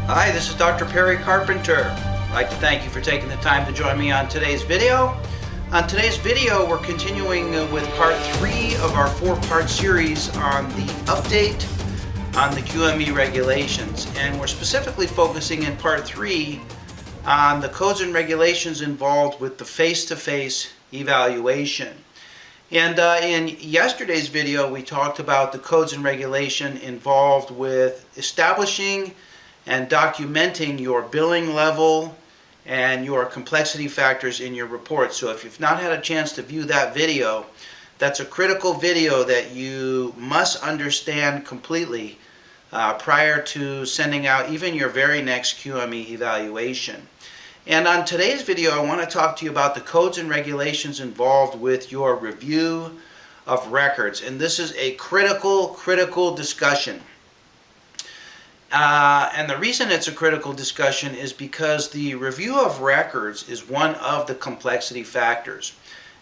Hi, this is Dr. Perry Carpenter. I'd like to thank you for taking the time to join me on today's video. On today's video, we're continuing with part 3 of our 4-part series on the update on the QME regulations. And we're specifically focusing in part 3 on the codes and regulations involved with the face-to-face evaluation. And in yesterday's video, we talked about the codes and regulation involved with establishing and documenting your billing level and your complexity factors in your report. So if you've not had a chance to view that video, that's a critical video that you must understand completely prior to sending out even your very next QME evaluation. And on today's video, I want to talk to you about the codes and regulations involved with your review of records. And this is a critical discussion. And the reason it's a critical discussion is because the review of records is one of the complexity factors.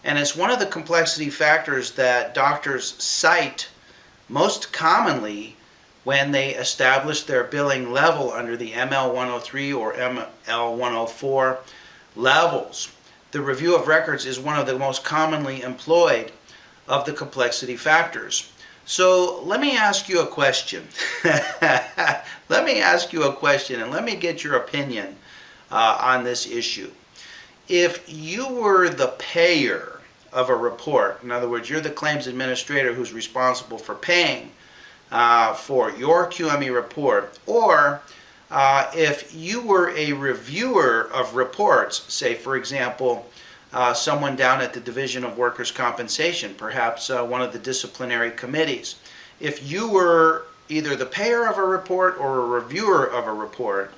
And it's one of the complexity factors that doctors cite most commonly when they establish their billing level under the ML103 or ML104 levels. The review of records is one of the most commonly employed of the complexity factors. So let me ask you a question. Let me ask you a question and let me get your opinion on this issue. If you were the payer of a report, in other words, you're the claims administrator who's responsible for paying for your QME report, or if you were a reviewer of reports, say for example, someone down at the Division of Workers' Compensation, perhaps one of the disciplinary committees. If you were either the payer of a report or a reviewer of a report,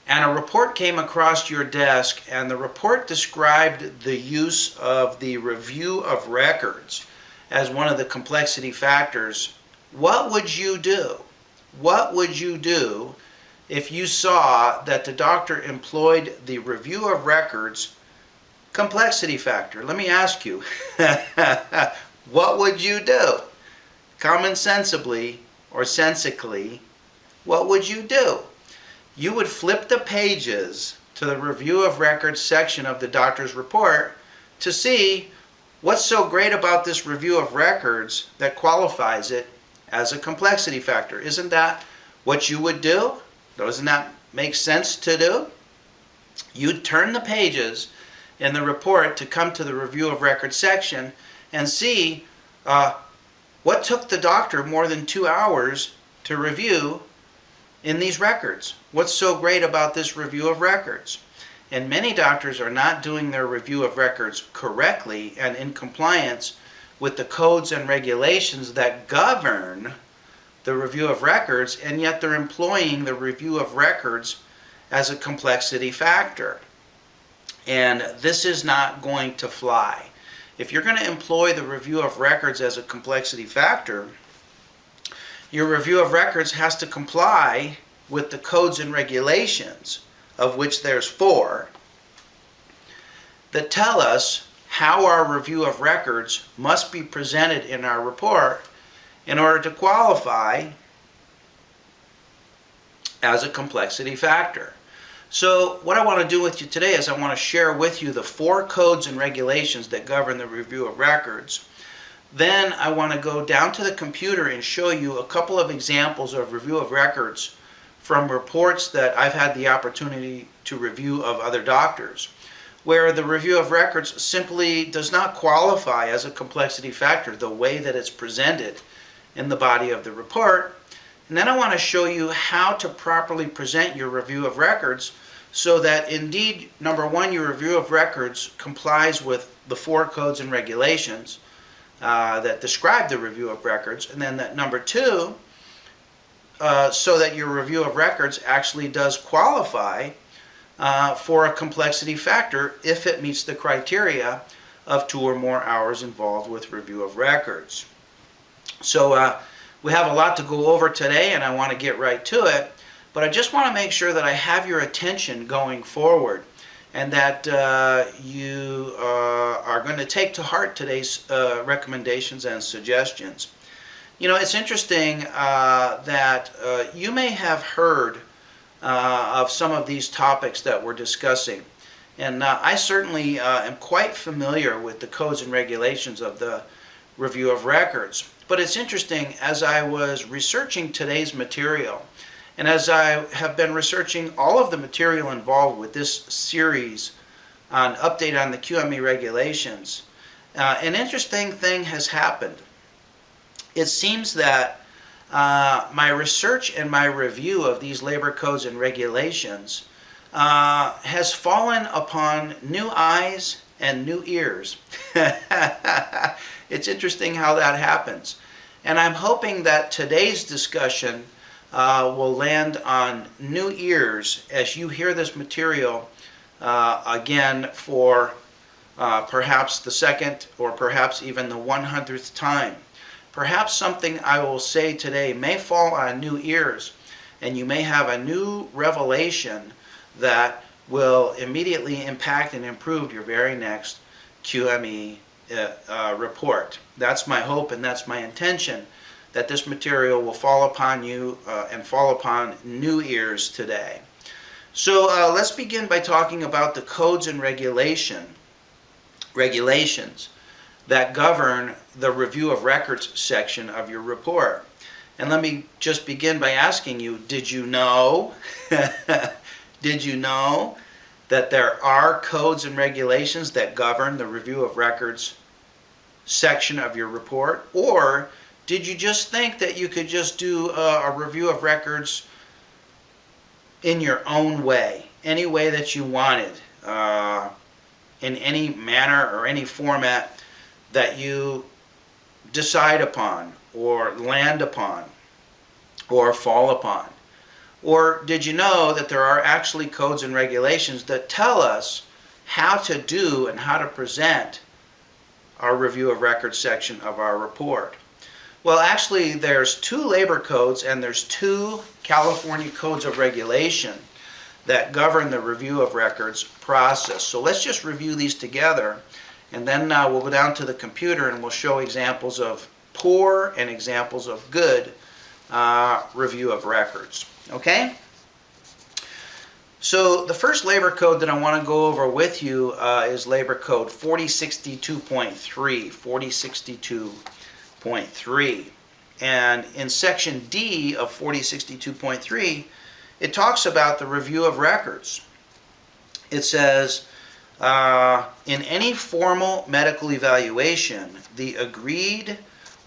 and a report came across your desk and the report described the use of the review of records as one of the complexity factors, what would you do? What would you do if you saw that the doctor employed the review of records complexity factor? Let me ask you, what would you do? Common sensibly or sensically, what would you do? You would flip the pages to the review of records section of the doctor's report to see what's so great about this review of records that qualifies it as a complexity factor. Isn't that what you would do? Doesn't that make sense to do? You'd turn the pages in the report to come to the review of records section and see what took the doctor more than 2 hours to review in these records. What's so great about this review of records? And many doctors are not doing their review of records correctly and in compliance with the codes and regulations that govern the review of records, and yet they're employing the review of records as a complexity factor. And this is not going to fly. If you're going to employ the review of records as a complexity factor, your review of records has to comply with the codes and regulations, of which there's 4, that tell us how our review of records must be presented in our report in order to qualify as a complexity factor. So what I want to do with you today is I want to share with you the 4 codes and regulations that govern the review of records. Then I want to go down to the computer and show you a couple of examples of review of records from reports that I've had the opportunity to review of other doctors, where the review of records simply does not qualify as a complexity factor the way that it's presented in the body of the report. And then I want to show you how to properly present your review of records so that indeed, number 1, your review of records complies with the 4 codes and regulations that describe the review of records, and then that number 2, so that your review of records actually does qualify for a complexity factor if it meets the criteria of 2 or more hours involved with review of records. So we have a lot to go over today, and I want to get right to it, but I just want to make sure that I have your attention going forward and that you are going to take to heart today's recommendations and suggestions. You know, it's interesting that you may have heard of some of these topics that we're discussing. And I certainly am quite familiar with the codes and regulations of the review of records. But it's interesting, as I was researching today's material, and as I have been researching all of the material involved with this series on update on the QME regulations, an interesting thing has happened. It seems that my research and my review of these labor codes and regulations has fallen upon new eyes and new ears. It's interesting how that happens. And I'm hoping that today's discussion will land on new ears as you hear this material again for perhaps the second or perhaps even the 100th time. Perhaps something I will say today may fall on new ears, and you may have a new revelation that will immediately impact and improve your very next QME report. That's my hope and that's my intention, that this material will fall upon you and fall upon new ears today. So let's begin by talking about the codes and regulations that govern the review of records section of your report. And let me just begin by asking you, did you know did you know that there are codes and regulations that govern the review of records section of your report? Or did you just think that you could just do a review of records in your own way, any way that you wanted, in any manner or any format that you decide upon or land upon or fall upon? Or did you know that there are actually codes and regulations that tell us how to do and how to present our review of records section of our report? Well, actually there's 2 labor codes and there's 2 California codes of regulation that govern the review of records process. So let's just review these together, and then we'll go down to the computer and we'll show examples of poor and examples of good review of records. Okay? So the first labor code that I want to go over with you is labor code 4062.3. 4062.3. And in section D of 4062.3, it talks about the review of records. It says, in any formal medical evaluation, the agreed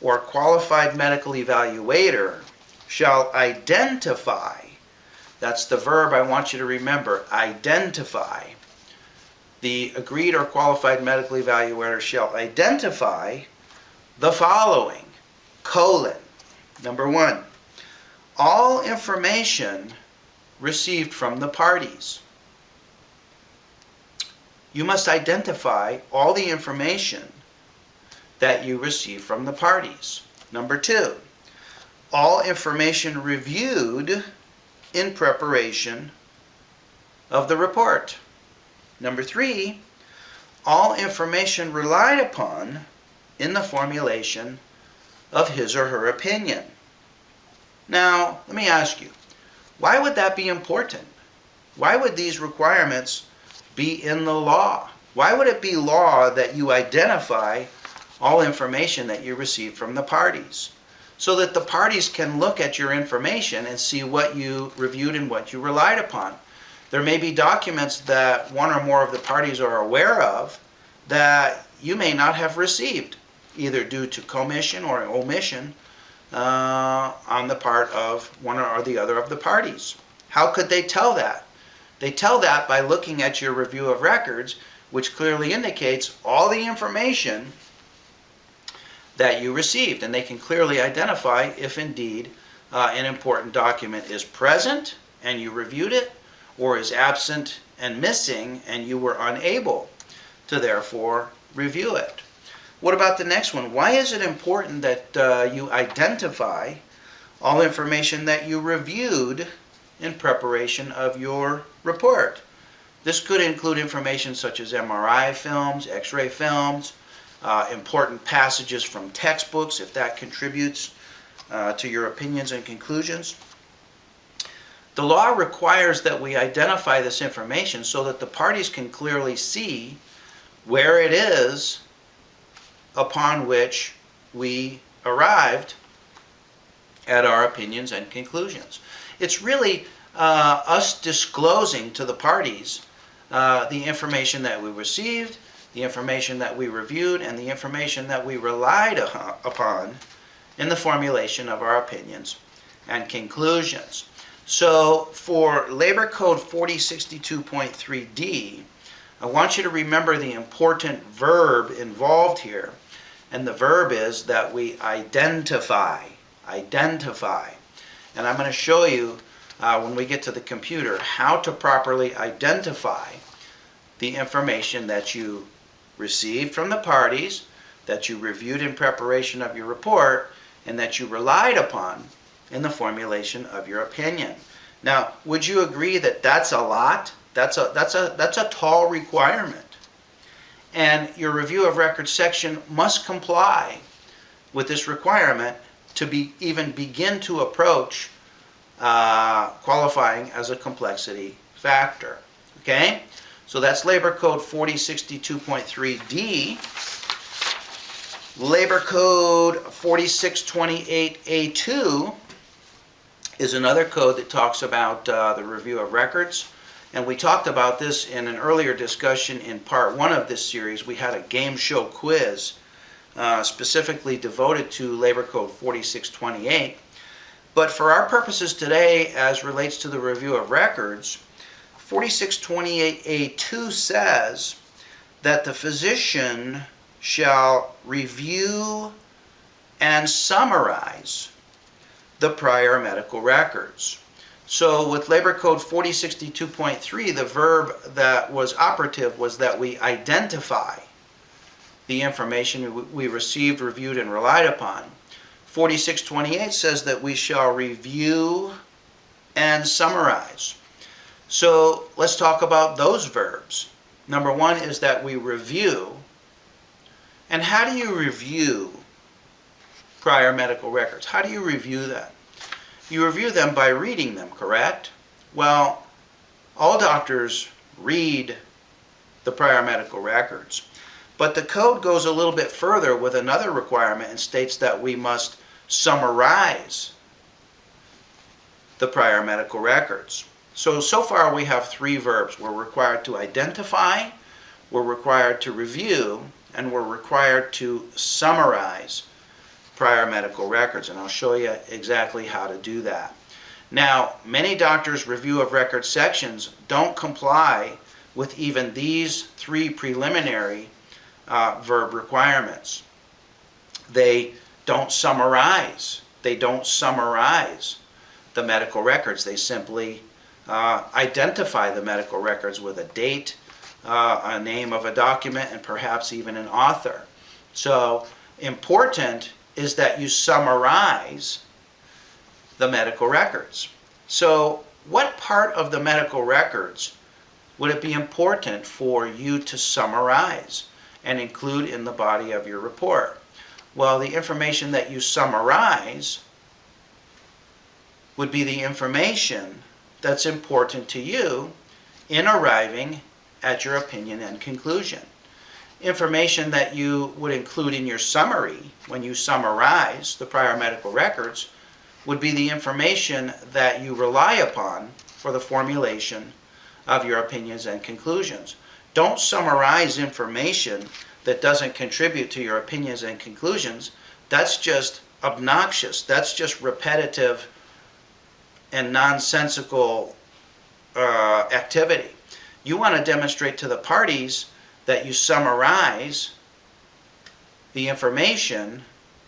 or qualified medical evaluator shall identify, that's the verb I want you to remember, identify. The agreed or qualified medical evaluator shall identify the following, : number 1, all information received from the parties. You must identify all the information that you receive from the parties. Number 2, all information reviewed in preparation of the report. Number 3, all information relied upon in the formulation of his or her opinion. Now, let me ask you, why would that be important? Why would these requirements be in the law? Why would it be law that you identify all information that you receive from the parties, so that the parties can look at your information and see what you reviewed and what you relied upon? There may be documents that one or more of the parties are aware of that you may not have received, either due to commission or omission on the part of one or the other of the parties. How could they tell that? They tell that by looking at your review of records, which clearly indicates all the information that you received, and they can clearly identify if indeed an important document is present and you reviewed it, or is absent and missing and you were unable to therefore review it. What about the next one? Why is it important that you identify all information that you reviewed in preparation of your report? This could include information such as MRI films, X-ray films, important passages from textbooks, if that contributes to your opinions and conclusions. The law requires that we identify this information so that the parties can clearly see where it is upon which we arrived at our opinions and conclusions. It's really us disclosing to the parties the information that we received, the information that we reviewed, and the information that we relied upon in the formulation of our opinions and conclusions. So for Labor Code 4062.3D, I want you to remember the important verb involved here. And the verb is that we identify. Identify. And I'm going to show you when we get to the computer how to properly identify the information that you received from the parties, that you reviewed in preparation of your report, and that you relied upon in the formulation of your opinion. Now, would you agree that that's a lot? That's a tall requirement. And your review of records section must comply with this requirement to even begin to approach qualifying as a complexity factor. Okay? So that's Labor Code 4062.3D. Labor Code 4628A2 is another code that talks about the review of records. And we talked about this in an earlier discussion in part 1 of this series. We had a game show quiz specifically devoted to Labor Code 4628. But for our purposes today, as relates to the review of records, 4628A2 says that the physician shall review and summarize the prior medical records. So with Labor Code 4062.3, the verb that was operative was that we identify the information we received, reviewed, and relied upon. 4628 says that we shall review and summarize. So let's talk about those verbs. Number one is that we review. And how do you review prior medical records? How do you review them? You review them by reading them, correct? Well, all doctors read the prior medical records. But the code goes a little bit further with another requirement and states that we must summarize the prior medical records. So far we have 3 verbs. We're required to identify, we're required to review, and we're required to summarize prior medical records. And I'll show you exactly how to do that. Now, many doctors' review of record sections don't comply with even these 3 preliminary verb requirements. They don't summarize. They don't summarize the medical records. They simply identify the medical records with a date, a name of a document, and perhaps even an author. So important is that you summarize the medical records. So what part of the medical records would it be important for you to summarize and include in the body of your report? Well, the information that you summarize would be the information that's important to you in arriving at your opinion and conclusion. Information that you would include in your summary when you summarize the prior medical records would be the information that you rely upon for the formulation of your opinions and conclusions. Don't summarize information that doesn't contribute to your opinions and conclusions. That's just obnoxious. That's just repetitive and nonsensical activity. You want to demonstrate to the parties that you summarize the information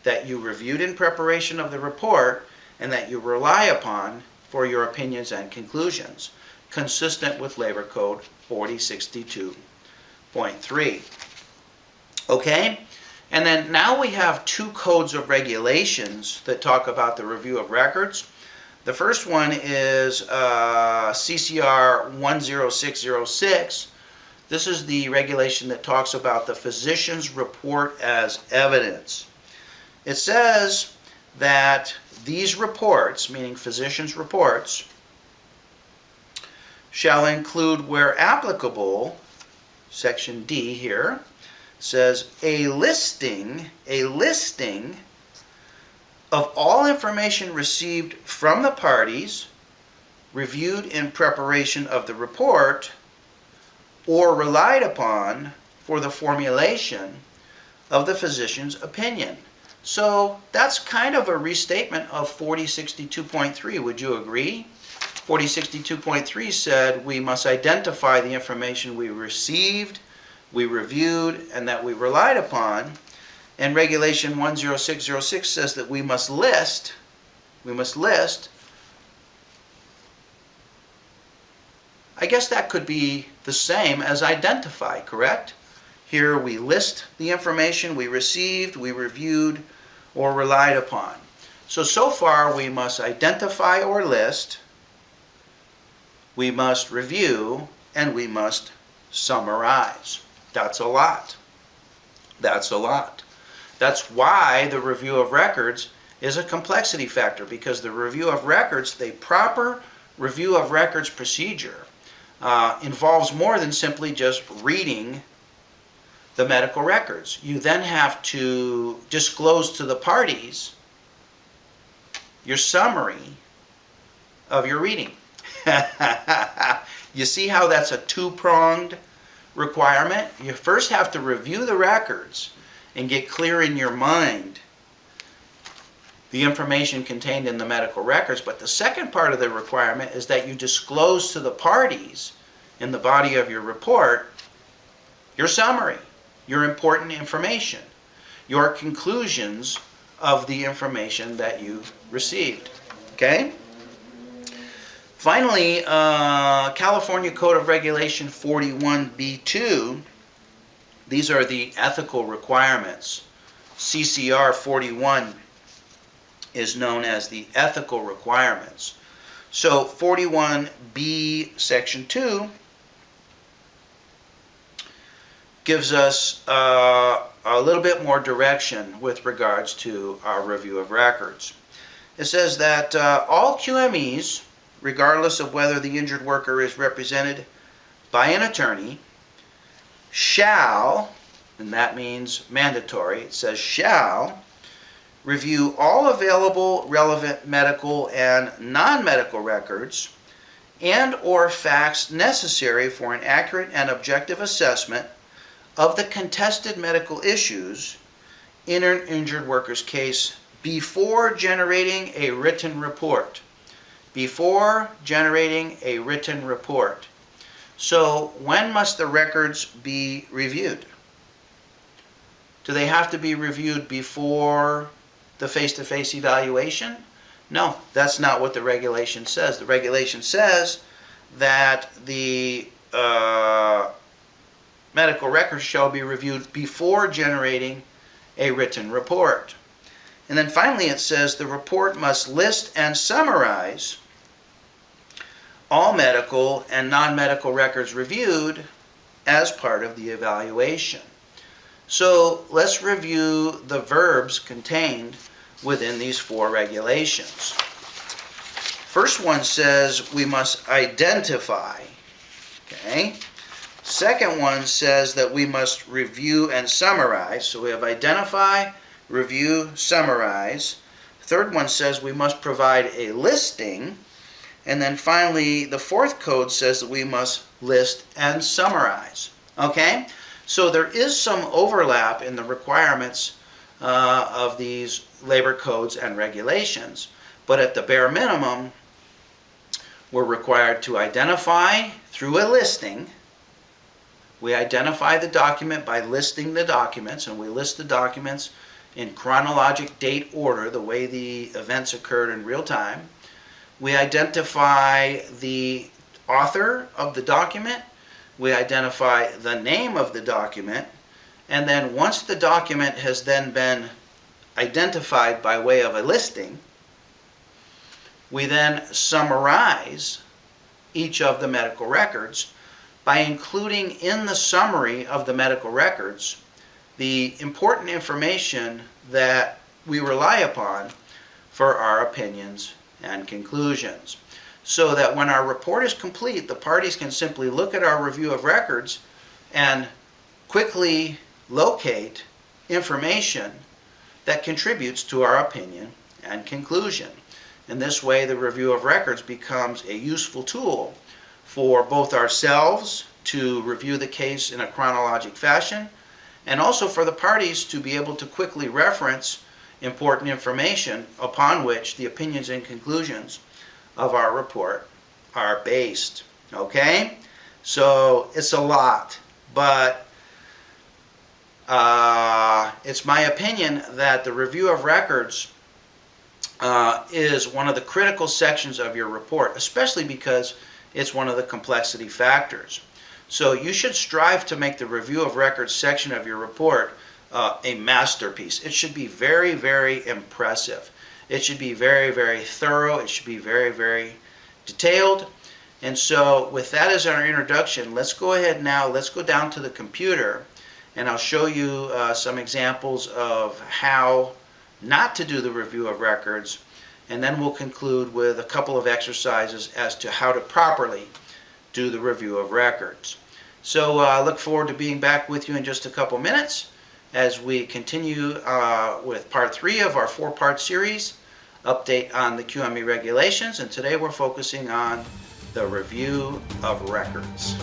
that you reviewed in preparation of the report and that you rely upon for your opinions and conclusions, consistent with Labor Code 4062.3. Okay? And then now we have 2 codes of regulations that talk about the review of records. The first one is CCR 10606. This is the regulation that talks about the physician's report as evidence. It says that these reports, meaning physicians' reports, shall include where applicable, section D here, says a listing of all information received from the parties, reviewed in preparation of the report, or relied upon for the formulation of the physician's opinion. So that's kind of a restatement of 4062.3. Would you agree? 4062.3 said we must identify the information we received, we reviewed, and that we relied upon. And Regulation 10606 says that we must list, I guess that could be the same as identify, correct? Here we list the information we received, we reviewed, or relied upon. So far we must identify or list, we must review, and we must summarize. That's a lot. That's a lot. That's why the review of records is a complexity factor, because the review of records, the proper review of records procedure, involves more than simply just reading the medical records. You then have to disclose to the parties your summary of your reading. You see how that's a two-pronged requirement? You first have to review the records and get clear in your mind the information contained in the medical records. But the second part of the requirement is that you disclose to the parties in the body of your report your summary, your important information, your conclusions of the information that you received. Okay? Finally, California Code of Regulation 41B2, these are the ethical requirements. CCR 41 is known as the ethical requirements. So 41B section 2 gives us a little bit more direction with regards to our review of records. It says that all QMEs, regardless of whether the injured worker is represented by an attorney, shall, and that means mandatory, it says shall, review all available relevant medical and non-medical records and or facts necessary for an accurate and objective assessment of the contested medical issues in an injured worker's case before generating a written report. Before generating a written report. So when must the records be reviewed? Do they have to be reviewed before the face-to-face evaluation? No, that's not what the regulation says. The regulation says that the medical records shall be reviewed before generating a written report. And then finally it says the report must list and summarize all medical and non-medical records reviewed as part of the evaluation. So let's review the verbs contained within these four regulations. First one says we must identify. Okay. Second one says that we must review and summarize. So we have identify, review, summarize. Third one says we must provide a listing. And then finally, the fourth code says that we must list and summarize. Okay? So there is some overlap in the requirements of these labor codes and regulations. But at the bare minimum, we're required to identify through a listing. We identify the document by listing the documents, and we list the documents in chronologic date order, the way the events occurred in real time. We identify the author of the document, we identify the name of the document, and then once the document has then been identified by way of a listing, we then summarize each of the medical records by including in the summary of the medical records the important information that we rely upon for our opinions and conclusions. So that when our report is complete, the parties can simply look at our review of records and quickly locate information that contributes to our opinion and conclusion. In this way, the review of records becomes a useful tool for both ourselves to review the case in a chronologic fashion, and also for the parties to be able to quickly reference important information upon which the opinions and conclusions of our report are based. Okay? So it's a lot, but it's my opinion that the review of records is one of the critical sections of your report, especially because it's one of the complexity factors. So you should strive to make the review of records section of your report a masterpiece. It should be very, very impressive. It should be very, very thorough. It should be very, very detailed. And so with that as our introduction, let's go ahead now, let's go down to the computer, and I'll show you some examples of how not to do the review of records, and then we'll conclude with a couple of exercises as to how to properly do the review of records. So I look forward to being back with you in just a couple minutes as we continue with part 3 of our 4-part series, update on the QME regulations, and today we're focusing on the review of records.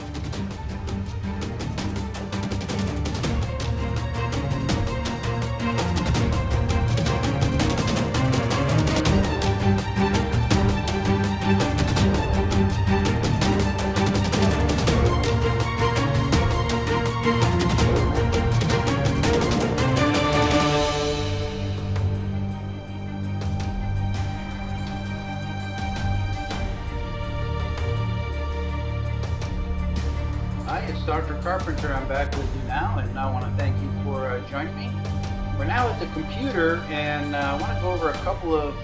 Hi, it's Dr. Carpenter. I'm back with you now, and I want to thank you for joining me. We're now at the computer, and I want to go over a couple of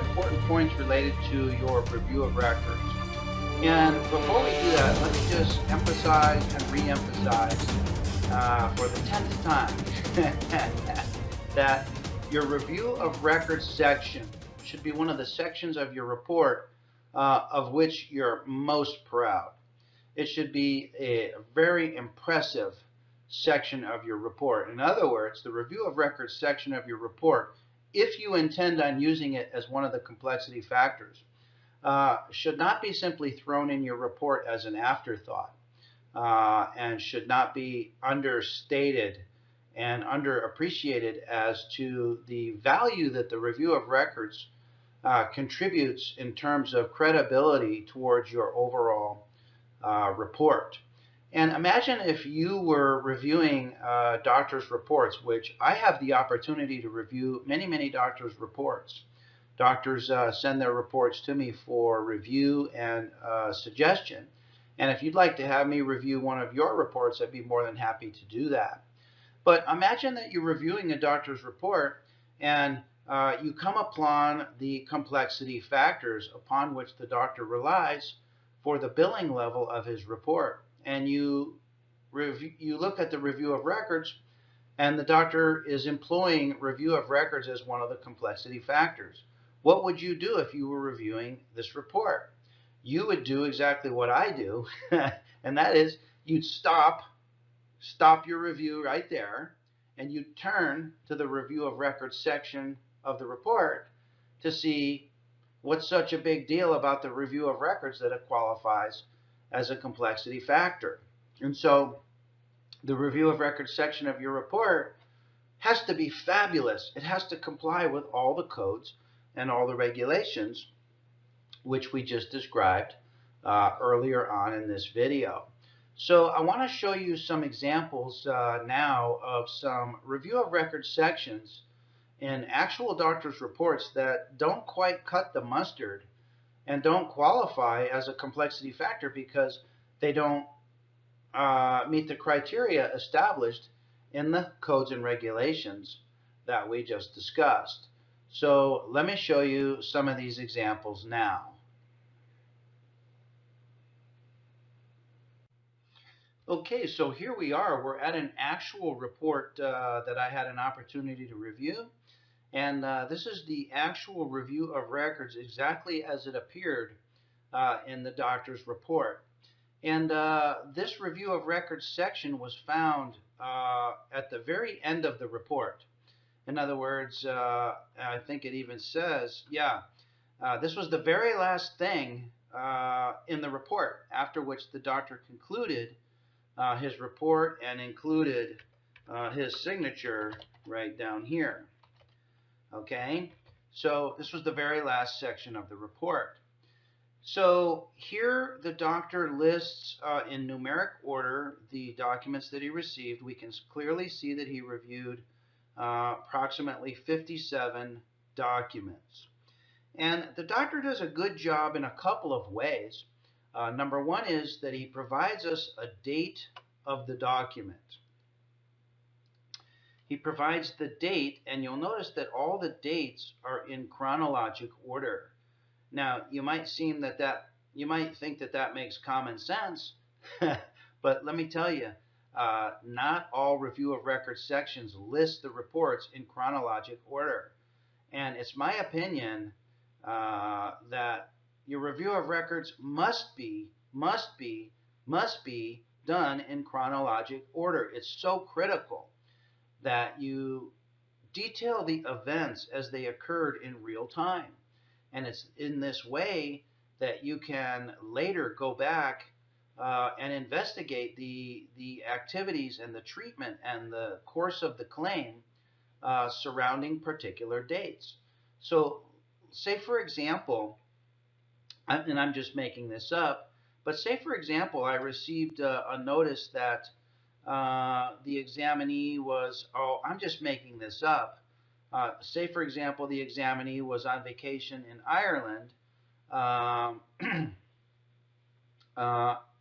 important points related to your review of records. And before we do that, let me just emphasize and re-emphasize for the 10th time that your review of records section should be one of the sections of your report of which you're most proud. It should be a very impressive section of your report. In other words, the review of records section of your report, if you intend on using it as one of the complexity factors, should not be simply thrown in your report as an afterthought, and should not be understated and underappreciated as to the value that the review of records contributes in terms of credibility towards your overall report. And imagine if you were reviewing doctors' reports, which I have the opportunity to review many doctors' reports. Doctors send their reports to me for review and suggestion. And if you'd like to have me review one of your reports, I'd be more than happy to do that. But imagine that you're reviewing a doctor's report and you come upon the complexity factors upon which the doctor relies for the billing level of his report. And you look at the review of records, and the doctor is employing review of records as one of the complexity factors. What would you do if you were reviewing this report? You would do exactly what I do, and that is you'd stop your review right there, and you'd turn to the review of records section of the report to see what's such a big deal about the review of records that it qualifies as a complexity factor. And so the review of records section of your report has to be fabulous. It has to comply with all the codes and all the regulations which we just described earlier on in this video. So I want to show you some examples now of some review of records sections in actual doctors' reports that don't quite cut the mustard and don't qualify as a complexity factor because they don't meet the criteria established in the codes and regulations that we just discussed. So let me show you some of these examples now. Okay, so here we are. We're at an actual report that I had an opportunity to review. And this is the actual review of records exactly as it appeared in the doctor's report. And this review of records section was found at the very end of the report. In other words, I think it even says, this was the very last thing in the report, after which the doctor concluded his report and included his signature right down here. Okay, so this was the very last section of the report. So here the doctor lists in numeric order the documents that he received. We can clearly see that he reviewed approximately 57 documents. And the doctor does a good job in a couple of ways. Number one is that he provides us a date of the document. He provides the date, and you'll notice that all the dates are in chronologic order. Now, you might think that that makes common sense, but let me tell you, not all review of records sections list the reports in chronologic order. And it's my opinion that your review of records must be done in chronologic order. It's so critical that you detail the events as they occurred in real time. And it's in this way that you can later go back and investigate the activities and the treatment and the course of the claim surrounding particular dates. So say, for example, and I'm just making this up, but say, for example, I received a notice that the examinee was, I'm just making this up. Say, for example, the examinee was on vacation in Ireland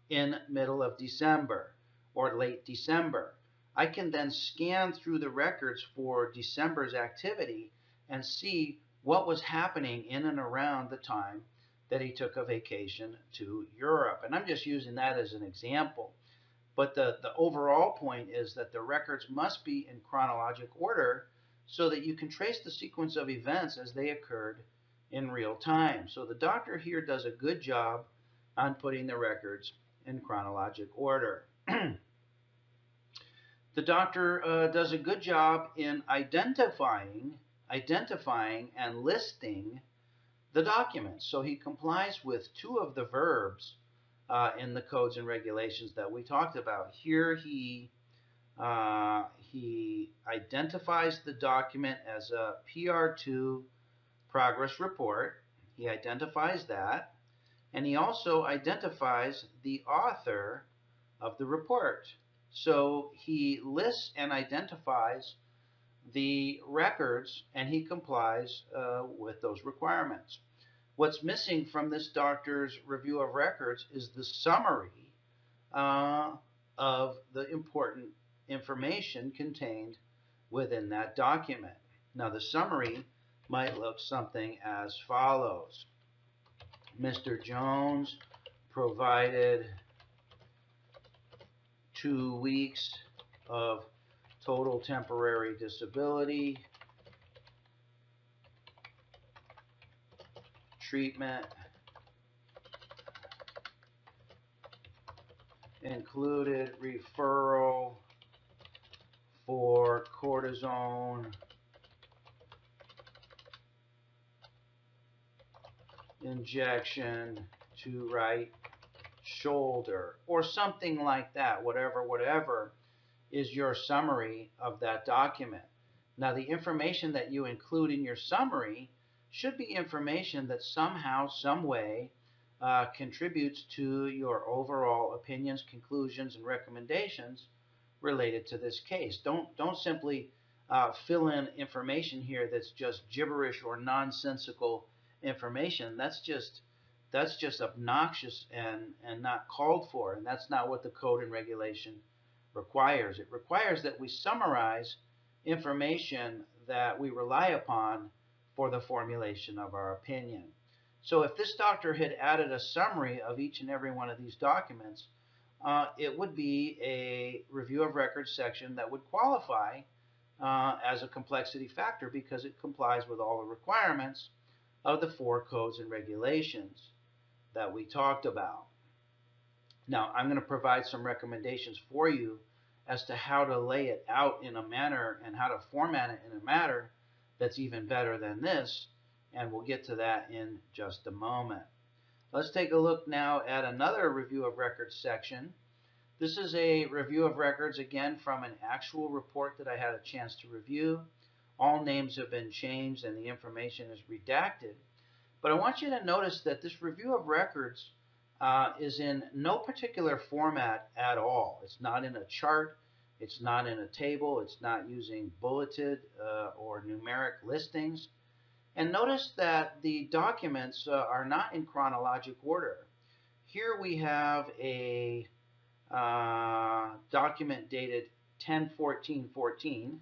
in middle of December or late December. I can then scan through the records for December's activity and see what was happening in and around the time that he took a vacation to Europe. And I'm just using that as an example. But the overall point is that the records must be in chronologic order so that you can trace the sequence of events as they occurred in real time. So the doctor here does a good job on putting the records in chronologic order. The doctor does a good job in identifying and listing the documents. So he complies with two of the verbs in the codes and regulations that we talked about. Here he identifies the document as a PR2 progress report. He identifies that. And he also identifies the author of the report. So he lists and identifies the records, and he complies with those requirements. What's missing from this doctor's review of records is the summary of the important information contained within that document. Now, the summary might look something as follows. Mr. Jones provided 2 weeks of total temporary disability treatment, included referral for cortisone injection to right shoulder, or something like that. Whatever is your summary of that document. Now, the information that you include in your summary should be information that somehow, some way contributes to your overall opinions, conclusions, and recommendations related to this case. Don't simply fill in information here that's just gibberish or nonsensical information. That's just obnoxious and not called for, and that's not what the code and regulation requires. It requires that we summarize information that we rely upon for the formulation of our opinion. So if this doctor had added a summary of each and every one of these documents, it would be a review of records section that would qualify as a complexity factor because it complies with all the requirements of the 4 codes and regulations that we talked about. Now, I'm going to provide some recommendations for you as to how to lay it out in a manner and how to format it in a manner that's even better than this, and we'll get to that in just a moment. Let's take a look now at another review of records section. This is a review of records, again, from an actual report that I had a chance to review. All names have been changed and the information is redacted. But I want you to notice that this review of records is in no particular format at all. It's not in a chart. It's not in a table. It's not using bulleted or numeric listings. And notice that the documents are not in chronologic order. Here we have a document dated 10/14/14,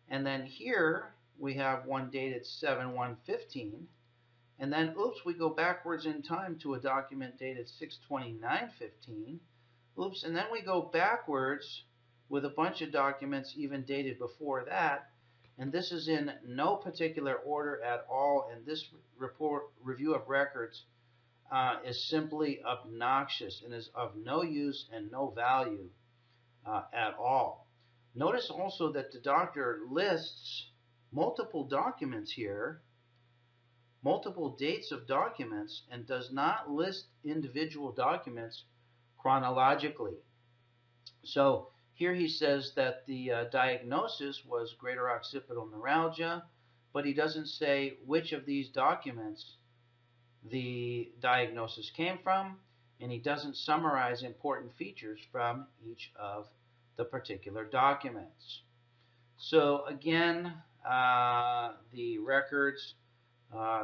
and then here we have one dated 7/1/15, and then oops, we go backwards in time to a document dated 6/29/15, oops, and then we go backwards with a bunch of documents even dated before that, and this is in no particular order at all, and this review of records is simply obnoxious and is of no use and no value at all. Notice also that the doctor lists multiple documents here, multiple dates of documents, and does not list individual documents chronologically. So here he says that the diagnosis was greater occipital neuralgia, but he doesn't say which of these documents the diagnosis came from, and he doesn't summarize important features from each of the particular documents. So again, the records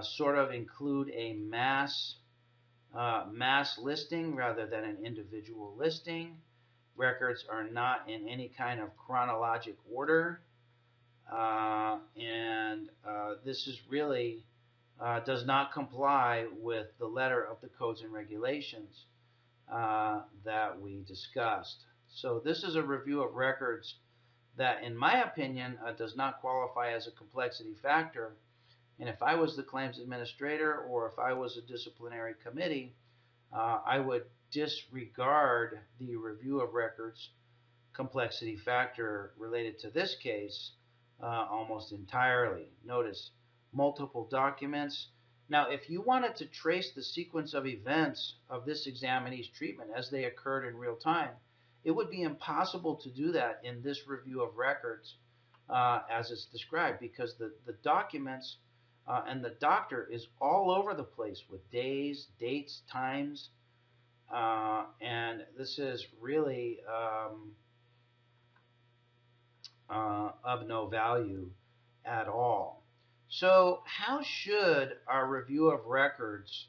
sort of include a mass listing rather than an individual listing. Records are not in any kind of chronologic order, and this is really does not comply with the letter of the codes and regulations that we discussed. So this is a review of records that, in my opinion, does not qualify as a complexity factor. And if I was the claims administrator or if I was a disciplinary committee, I would disregard the review of records complexity factor related to this case almost entirely. Notice multiple documents. Now, if you wanted to trace the sequence of events of this examinee's treatment as they occurred in real time, it would be impossible to do that in this review of records as it's described, because the documents and the doctor is all over the place with days, dates, times, and this is really of no value at all. So how should our review of records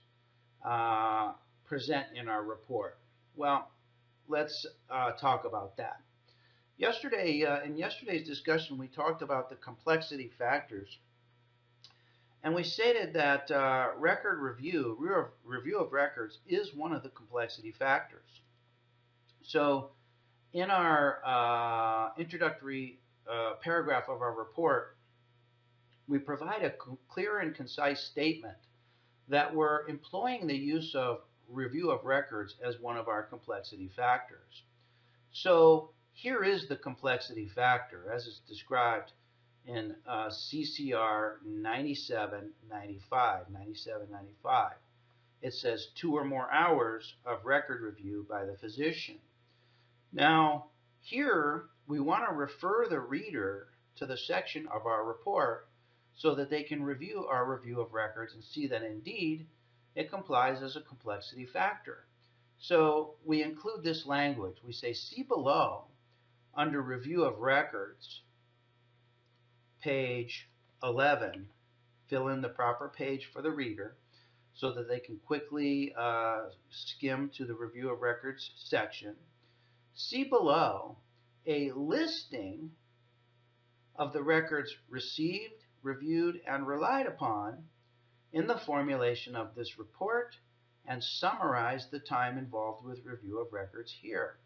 present in our report? Well, let's talk about that. Yesterday, in yesterday's discussion, we talked about the complexity factors, and we stated that record review of records is one of the complexity factors. So in our introductory paragraph of our report, we provide a clear and concise statement that we're employing the use of review of records as one of our complexity factors. So here is the complexity factor as it's described in CCR 9795. It says 2 or more hours of record review by the physician. Now, here we want to refer the reader to the section of our report so that they can review our review of records and see that indeed it complies as a complexity factor. So we include this language. We say, see below under review of records, page 11, fill in the proper page for the reader so that they can quickly skim to the review of records section. See below a listing of the records received, reviewed, and relied upon in the formulation of this report, and summarize the time involved with review of records here.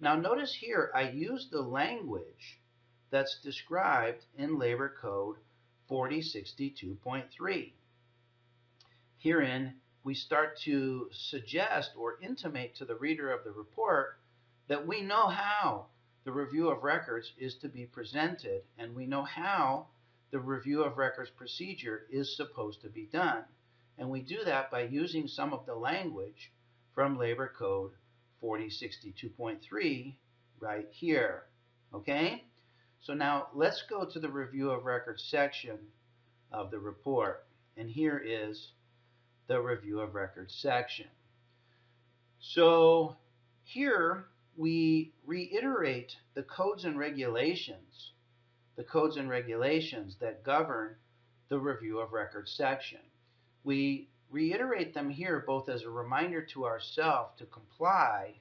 Now notice here I use the language that's described in Labor Code 4062.3. Herein, we start to suggest or intimate to the reader of the report that we know how the review of records is to be presented, and we know how the review of records procedure is supposed to be done. And we do that by using some of the language from Labor Code 4062.3 right here. Okay? So now let's go to the review of records section of the report. And here is the review of records section. So here we reiterate the codes and regulations that govern the review of records section. We reiterate them here both as a reminder to ourselves to comply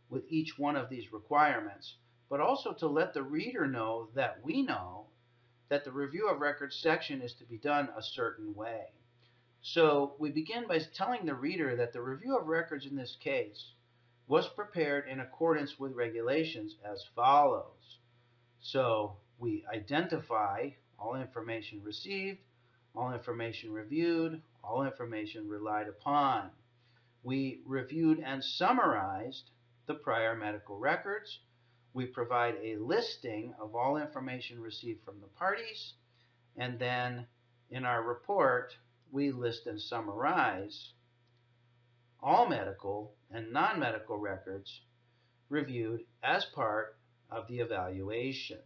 with each one of these requirements, but also to let the reader know that we know that the review of records section is to be done a certain way. So we begin by telling the reader that the review of records in this case was prepared in accordance with regulations as follows. So we identify all information received, all information reviewed, all information relied upon. We reviewed and summarized the prior medical records. We provide a listing of all information received from the parties, and then in our report, we list and summarize all medical and non-medical records reviewed as part of the evaluation.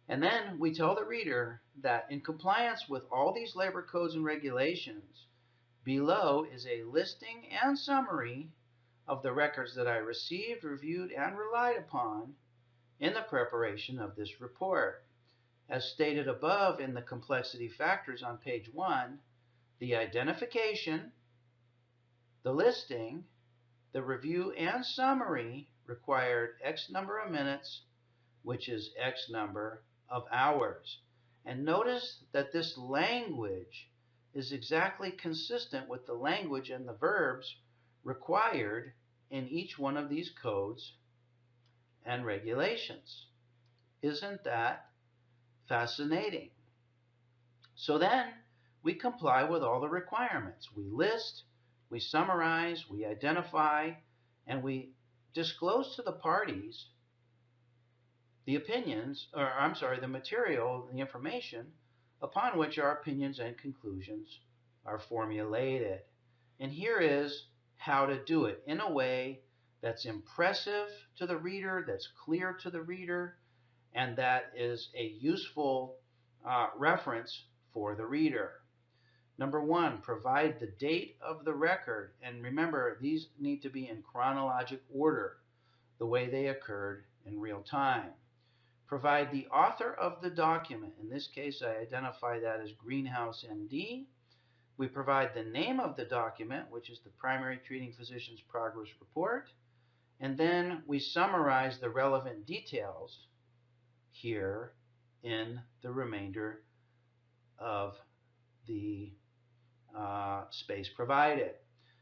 And then we tell the reader that in compliance with all these labor codes and regulations, below is a listing and summary of the records that I received, reviewed, and relied upon in the preparation of this report. As stated above in the complexity factors on page 1, the identification, the listing, the review, and summary required X number of minutes, which is X number of hours. And notice that this language is exactly consistent with the language and the verbs required in each one of these codes and regulations. Isn't that fascinating? So then we comply with all the requirements. We list, we summarize, we identify, and we disclose to the parties the opinions, the material, the information upon which our opinions and conclusions are formulated. And here is how to do it in a way that's impressive to the reader, that's clear to the reader, and that is a useful reference for the reader. Number 1, provide the date of the record. And remember, these need to be in chronologic order, the way they occurred in real time. Provide the author of the document. In this case, I identify that as Greenhouse MD. We provide the name of the document, which is the Primary Treating Physician's Progress Report. And then we summarize the relevant details here in the remainder of the space provided.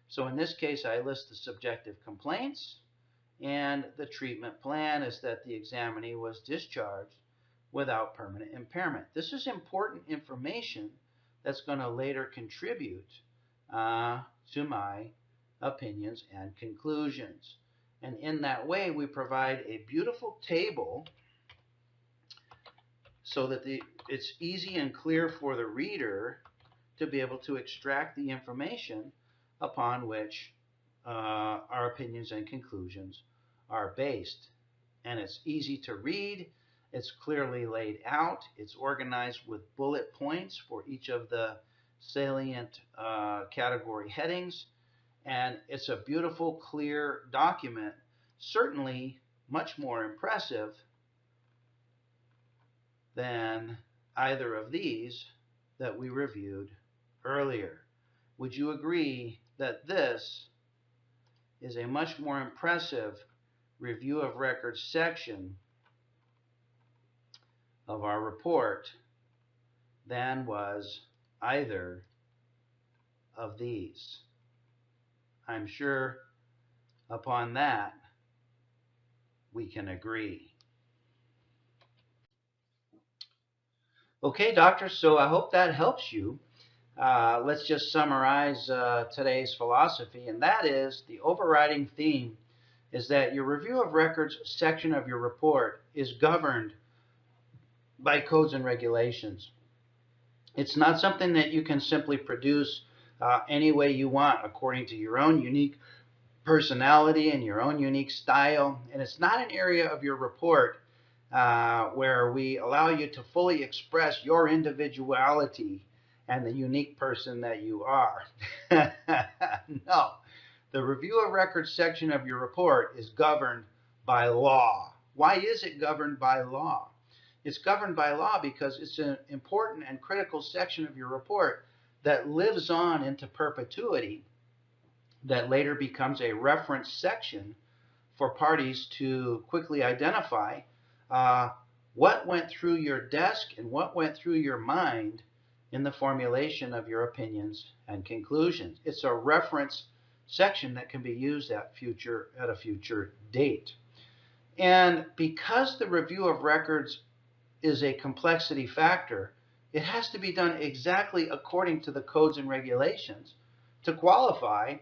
So in this case, I list the subjective complaints, and the treatment plan is that the examinee was discharged without permanent impairment. This is important information that's going to later contribute to my opinions and conclusions. And in that way, we provide a beautiful table so that it's easy and clear for the reader to be able to extract the information upon which our opinions and conclusions are based. And it's easy to read, it's clearly laid out, it's organized with bullet points for each of the salient category headings, and it's a beautiful, clear document, certainly much more impressive than either of these that we reviewed earlier. Would you agree that this is a much more impressive review of records section of our report than was either of these? I'm sure upon that we can agree. Okay, doctor, so I hope that helps you. Let's just summarize today's philosophy, and that is the overriding theme is that your review of records section of your report is governed by codes and regulations. It's not something that you can simply produce any way you want according to your own unique personality and your own unique style. And it's not an area of your report where we allow you to fully express your individuality and the unique person that you are. No. The review of records section of your report is governed by law. Why is it governed by law? It's governed by law because it's an important and critical section of your report that lives on into perpetuity, that later becomes a reference section for parties to quickly identify what went through your desk and what went through your mind in the formulation of your opinions and conclusions. It's a reference section that can be used at a future date. And because the review of records is a complexity factor, it has to be done exactly according to the codes and regulations to qualify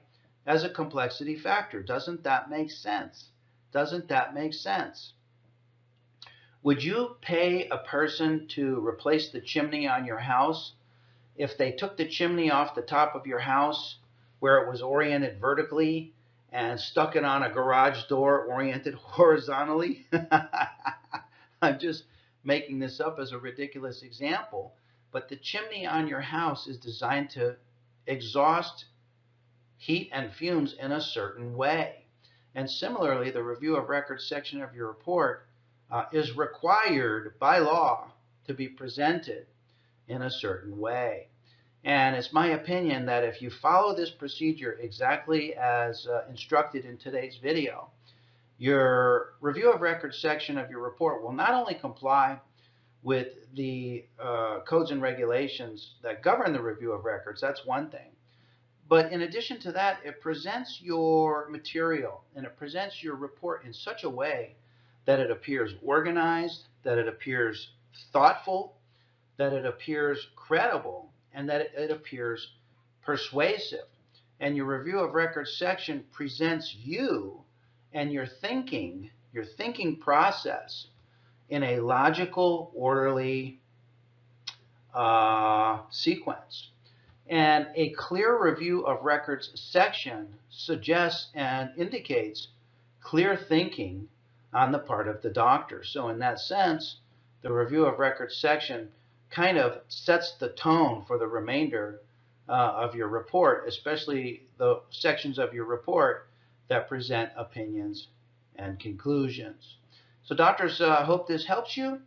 as a complexity factor. Doesn't that make sense? Doesn't that make sense? Would you pay a person to replace the chimney on your house if they took the chimney off the top of your house where it was oriented vertically and stuck it on a garage door oriented horizontally? I'm just making this up as a ridiculous example, but the chimney on your house is designed to exhaust heat and fumes in a certain way. And similarly, the review of records section of your report is required by law to be presented in a certain way. And it's my opinion that if you follow this procedure exactly as instructed in today's video, your review of records section of your report will not only comply with the codes and regulations that govern the review of records, that's one thing, but in addition to that, it presents your material and it presents your report in such a way that it appears organized, that it appears thoughtful, that it appears credible, and that it appears persuasive. And your review of records section presents you and your thinking process in a logical, orderly sequence. And a clear review of records section suggests and indicates clear thinking on the part of the doctor. So in that sense, the review of records section kind of sets the tone for the remainder of your report, especially the sections of your report that present opinions and conclusions. So doctors, hope this helps you,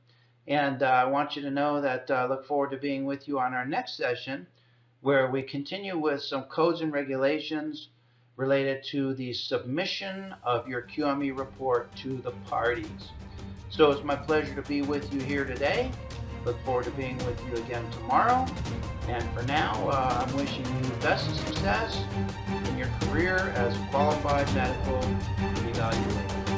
and I want you to know that I look forward to being with you on our next session, where we continue with some codes and regulations related to the submission of your QME report to the parties. So it's my pleasure to be with you here today. Look forward to being with you again tomorrow. And for now, I'm wishing you best of success in your career as a qualified medical evaluator.